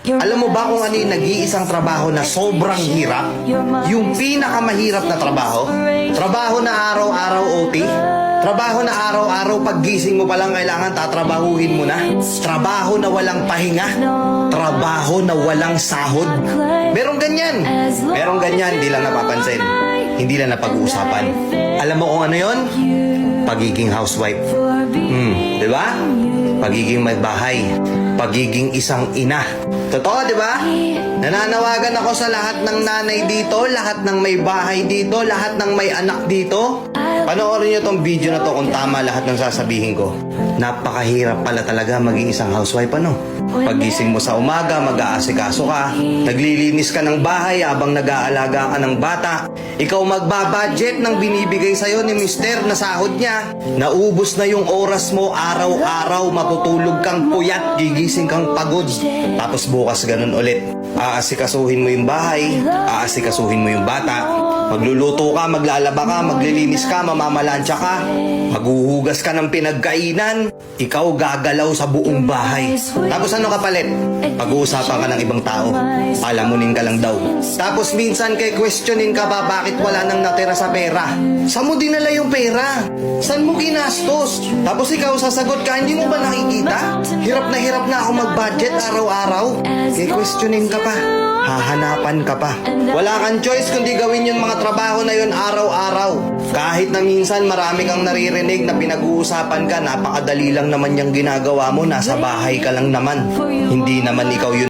Alam mo ba kung ano yung nag-iisang trabaho na sobrang hirap? Yung pinakamahirap na trabaho? Trabaho na araw-araw OT? Trabaho na araw-araw paggising mo pa lang kailangan tatrabahuhin mo na? Trabaho na walang pahinga? Trabaho na walang sahod? Merong ganyan. Merong ganyan, hindi lang napapansin. Hindi lang napag-uusapan. Alam mo kung ano yon? Pagiging housewife. Di ba? Pagiging may bahay. Pagiging isang ina. Totoo, di ba? Nananawagan ako sa lahat ng nanay dito, lahat ng may bahay dito, lahat ng may anak dito. Panoorin nyo tong video na to kung tama lahat ng sasabihin ko. Napakahirap pala talaga maging isang housewife, ano? Paggising mo sa umaga, mag-aasikaso ka, naglilinis ka ng bahay habang nag-aalaga ka ng bata, ikaw magbabudget ng binibigay sa'yo ni mister na sahod niya. Naubos na yung oras mo araw-araw, matutulog kang puyat, gigising kang pagod. Tapos bukas ganun ulit. Aasikasuhin mo yung bahay, aasikasuhin mo yung bata, magluluto ka, maglalaba ka, maglilinis ka, mamamalansya ka, maghuhugas ka ng pinagkainan, ikaw gagalaw sa buong bahay. Tapos ano kapalit? Pag-uusapan ka ng ibang tao, palamunin ka lang daw. Tapos minsan kay questionin ka ba bakit wala nang natira sa pera? Saan mo dinala yung pera? Saan mo ginastos? Tapos ikaw sasagot ka, hindi mo ba nakikita? Hirap na ako mag-budget araw-araw. Kay questionin ka pa, hahanapan ka pa. Wala kang choice kundi gawin yung mga trabaho na yun araw-araw. Kahit na minsan marami kang naririnig na pinag-uusapan ka, napakadali lang naman yung ginagawa mo, nasa bahay ka lang naman. Hindi naman ikaw yun.